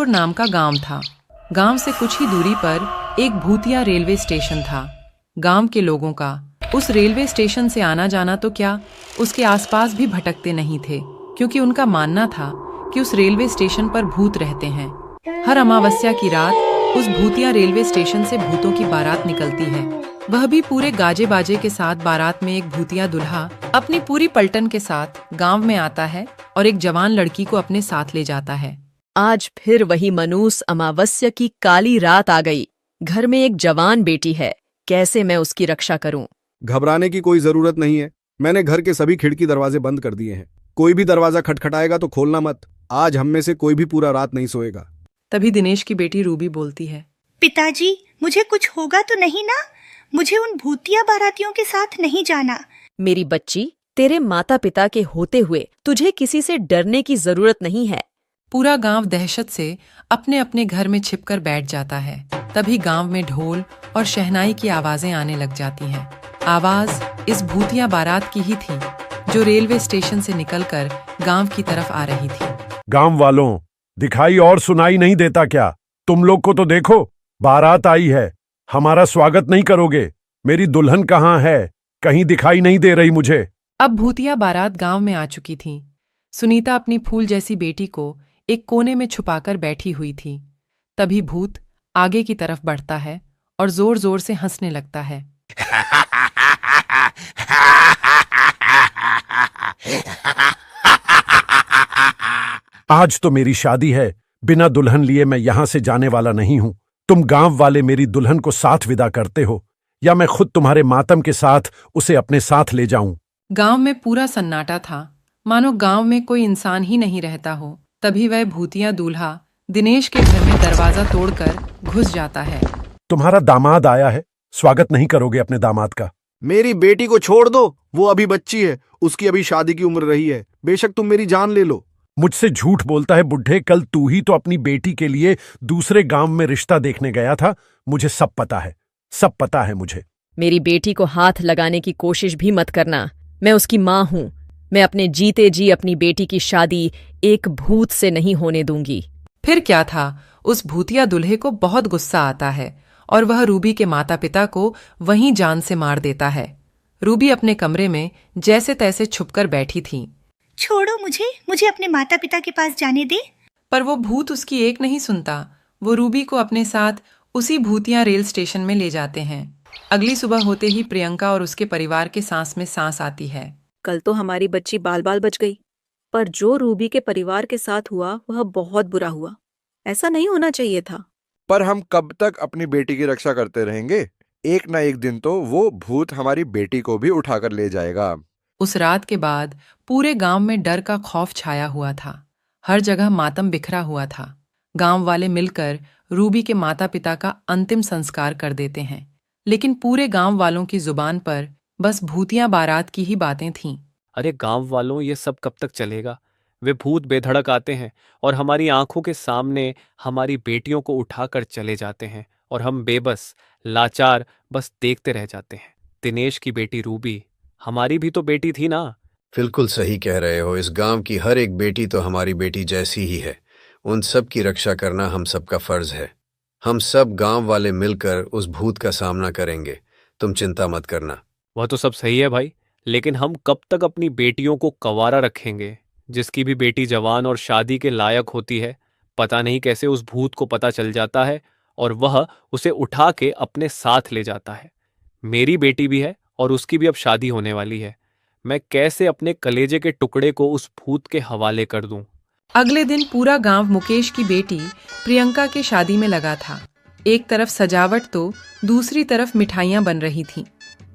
जौनपुर नाम का गांव था। गांव से कुछ ही दूरी पर एक भूतिया रेलवे स्टेशन था। गांव के लोगों का उस रेलवे स्टेशन से आना जाना तो क्या, उसके आसपास भी भटकते नहीं थे, क्योंकि उनका मानना था कि उस रेलवे स्टेशन पर भूत रहते हैं। हर अमावस्या की रात उस भूतिया रेलवे स्टेशन से भूतों की बारात निकलती है, वह भी पूरे गाजे बाजे के साथ। बारात में एक भूतिया दुल्हा अपनी पूरी पलटन के साथ गांव में आता है और एक जवान लड़की को अपने साथ ले जाता है। आज फिर वही मनूस अमावस्या की काली रात आ गई। घर में एक जवान बेटी है, कैसे मैं उसकी रक्षा करूं? घबराने की कोई जरूरत नहीं है। मैंने घर के सभी खिड़की दरवाजे बंद कर दिए हैं। कोई भी दरवाजा खटखटाएगा तो खोलना मत। आज हम में से कोई भी पूरा रात नहीं सोएगा। तभी दिनेश की बेटी रूबी बोलती है, पिताजी, मुझे कुछ होगा तो नहीं ना? मुझे उन भूतिया बारातियों के साथ नहीं जाना। मेरी बच्ची, तेरे माता पिता के होते हुए तुझे किसी से डरने की जरूरत नहीं है। पूरा गांव दहशत से अपने अपने घर में छिपकर बैठ जाता है। तभी गांव में ढोल और शहनाई की आवाजें आने लग जाती हैं। आवाज इस भूतिया बारात की ही थी, जो रेलवे स्टेशन से निकलकर गांव की तरफ आ रही थी। गांव वालों, दिखाई और सुनाई नहीं देता क्या? तुम लोग को तो देखो, बारात आई है। हमारा स्वागत नहीं करोगे? मेरी दुल्हन कहाँ है? कहीं दिखाई नहीं दे रही मुझे। अब भूतिया बारात गांव में आ चुकी थी। सुनीता अपनी फूल जैसी बेटी को एक कोने में छुपाकर बैठी हुई थी। तभी भूत आगे की तरफ बढ़ता है और जोर जोर से हंसने लगता है। आज तो मेरी शादी है, बिना दुल्हन लिए मैं यहां से जाने वाला नहीं हूं। तुम गांव वाले मेरी दुल्हन को साथ विदा करते हो, या मैं खुद तुम्हारे मातम के साथ उसे अपने साथ ले जाऊं? गांव में पूरा सन्नाटा था, मानो गांव में कोई इंसान ही नहीं रहता हो। तभी वह भूतिया दूल्हा दिनेश के घर में दरवाजा तोड़कर घुस जाता है। तुम्हारा दामाद आया है, स्वागत नहीं करोगे अपने दामाद का? मेरी बेटी को छोड़ दो, वो अभी बच्ची है, उसकी अभी शादी की उम्र रही है। बेशक तुम मेरी जान ले लो। मुझसे झूठ बोलता है बुढ़े। कल तू ही तो अपनी बेटी के लिए दूसरे गांव में रिश्ता देखने गया था। मुझे सब पता है, सब पता है मुझे। मेरी बेटी को हाथ लगाने की कोशिश भी मत करना। मैं उसकी माँ हूं। मैं अपने जीते जी अपनी बेटी की शादी एक भूत से नहीं होने दूंगी। फिर क्या था, उस भूतिया दूल्हे को बहुत गुस्सा आता है और वह रूबी के माता पिता को वहीं जान से मार देता है। रूबी अपने कमरे में जैसे तैसे छुपकर बैठी थी। छोड़ो मुझे अपने माता पिता के पास जाने दे। पर वो भूत उसकी एक नहीं सुनता। वो रूबी को अपने साथ उसी भूतिया रेल स्टेशन में ले जाते हैं। अगली सुबह होते ही प्रियंका और उसके परिवार के सांस में सांस आती है। कल तो हमारी बच्ची बाल बाल बच गई, पर जो रूबी के परिवार के साथ हुआ वह बहुत बुरा हुआ। ऐसा नहीं होना चाहिए था। पर हम कब तक अपनी बेटी की रक्षा करते रहेंगे? एक ना एक दिन तो वो भूत हमारी बेटी को भी उठाकर ले जाएगा। उस रात के बाद पूरे गांव में डर का खौफ छाया हुआ था। हर जगह मातम बिखरा हुआ था। गांव वाले मिलकर रूबी के माता पिता का अंतिम संस्कार कर देते हैं, लेकिन पूरे गांव वालों की जुबान पर बस भूतिया बारात की ही बातें थीं। अरे गांव वालों, ये सब कब तक चलेगा? वे भूत बेधड़क आते हैं और हमारी आंखों के सामने हमारी बेटियों को उठाकर चले जाते हैं और हम बेबस, लाचार बस देखते रह जाते हैं। दिनेश की बेटी रूबी हमारी भी तो बेटी थी ना? बिल्कुल सही कह रहे हो। इस गांव की हर एक बेटी तो हमारी बेटी जैसी ही है। उन सब की रक्षा करना हम सबका फर्ज है। हम सब गांव वाले मिलकर उस भूत का सामना करेंगे। तुम चिंता मत करना। वह तो सब सही है भाई, लेकिन हम कब तक अपनी बेटियों को कंवारा रखेंगे? जिसकी भी बेटी जवान और शादी के लायक होती है, पता नहीं कैसे उस भूत को पता चल जाता है और वह उसे उठा के अपने साथ ले जाता है। मेरी बेटी भी है और उसकी भी अब शादी होने वाली है। मैं कैसे अपने कलेजे के टुकड़े को उस भूत के हवाले कर दूं? अगले दिन पूरा गांव मुकेश की बेटी प्रियंका के शादी में लगा था। एक तरफ सजावट तो दूसरी तरफ मिठाइयां बन रही थीं।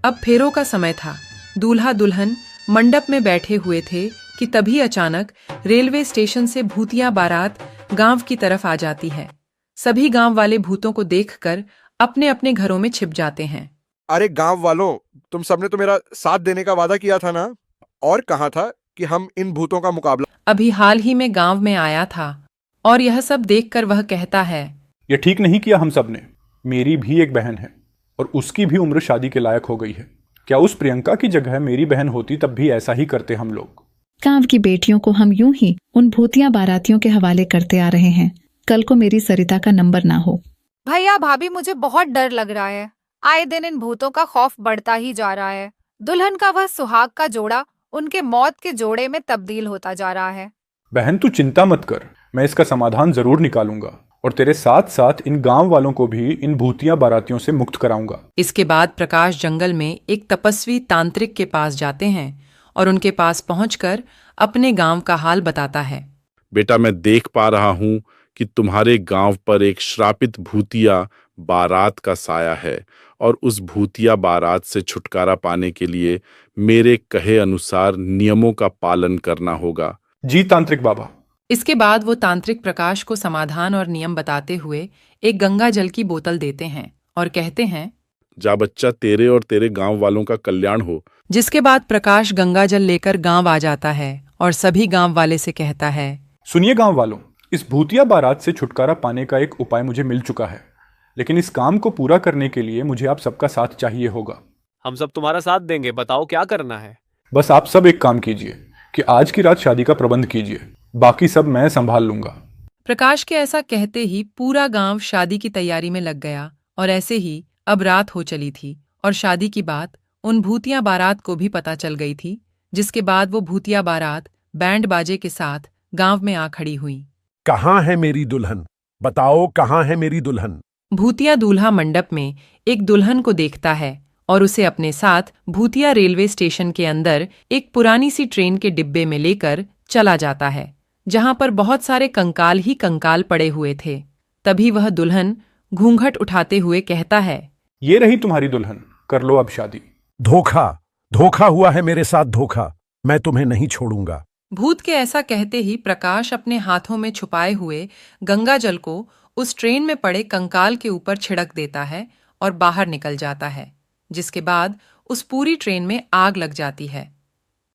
अब फेरों का समय था। दूल्हा दुल्हन मंडप में बैठे हुए थे कि तभी अचानक रेलवे स्टेशन से भूतिया बारात गांव की तरफ आ जाती है। सभी गांव वाले भूतों को देखकर अपने अपने घरों में छिप जाते हैं। अरे गांव वालों, तुम सबने तो मेरा साथ देने का वादा किया था ना? और कहा था कि हम इन भूतों का मुकाबला। अभी हाल ही में गांव में आया था और यह सब देखकर वह कहता है, ये ठीक नहीं किया हम सब ने। मेरी भी एक बहन है और उसकी भी उम्र शादी के लायक हो गई है। क्या उस प्रियंका की जगह मेरी बहन होती तब भी ऐसा ही करते हम लोग? गांव की बेटियों को हम यूं ही उन भूतिया बारातियों के हवाले करते आ रहे हैं। कल को मेरी सरिता का नंबर ना हो। भैया भाभी, मुझे बहुत डर लग रहा है। आए दिन इन भूतों का खौफ बढ़ता ही जा रहा है। दुल्हन का वह सुहाग का जोड़ा उनके मौत के जोड़े में तब्दील होता जा रहा है। बहन तू चिंता मत कर, मैं इसका समाधान जरूर निकालूंगा और तेरे साथ साथ इन गांव वालों को भी इन भूतिया बारातियों से मुक्त कराऊंगा। इसके बाद प्रकाश जंगल में एक तपस्वी तांत्रिक के पास जाते हैं और उनके पास पहुंचकर अपने गांव का हाल बताता है। बेटा, मैं देख पा रहा हूं कि तुम्हारे गांव पर एक श्रापित भूतिया बारात का साया है और उस भूतिया बारात से छुटकारा पाने के लिए मेरे कहे अनुसार नियमों का पालन करना होगा। जी तांत्रिक बाबा। इसके बाद वो तांत्रिक प्रकाश को समाधान और नियम बताते हुए एक गंगा जल की बोतल देते हैं और कहते हैं, जा बच्चा, तेरे और तेरे गांव वालों का कल्याण हो। जिसके बाद प्रकाश गंगा जल लेकर गांव आ जाता है और सभी गांव वाले से कहता है, सुनिए गांव वालों, इस भूतिया बारात से छुटकारा पाने का एक उपाय मुझे मिल चुका है, लेकिन इस काम को पूरा करने के लिए मुझे आप सबका साथ चाहिए होगा। हम सब तुम्हारा साथ देंगे, बताओ क्या करना है। बस आप सब एक काम कीजिए कि आज की रात शादी का प्रबंध कीजिए, बाकी सब मैं संभाल लूंगा। प्रकाश के ऐसा कहते ही पूरा गांव शादी की तैयारी में लग गया और ऐसे ही अब रात हो चली थी और शादी की बात उन भूतिया बारात को भी पता चल गई थी। जिसके बाद वो भूतिया बारात बैंड बाजे के साथ गांव में आ खड़ी हुई। कहाँ है मेरी दुल्हन? बताओ, कहाँ है मेरी दुल्हन? भूतिया दूल्हा मंडप में एक दुल्हन को देखता है और उसे अपने साथ भूतिया रेलवे स्टेशन के अंदर एक पुरानी सी ट्रेन के डिब्बे में लेकर चला जाता है, जहां पर बहुत सारे कंकाल ही कंकाल पड़े हुए थे। तभी वह दुल्हन घूंघट उठाते हुए कहता है, ये रही तुम्हारी दुल्हन, कर लो अब शादी। धोखा हुआ है मेरे साथ, धोखा। मैं तुम्हें नहीं छोड़ूंगा। भूत के ऐसा कहते ही प्रकाश अपने हाथों में छुपाए हुए गंगा जल को उस ट्रेन में पड़े कंकाल के ऊपर छिड़क देता है और बाहर निकल जाता है, जिसके बाद उस पूरी ट्रेन में आग लग जाती है।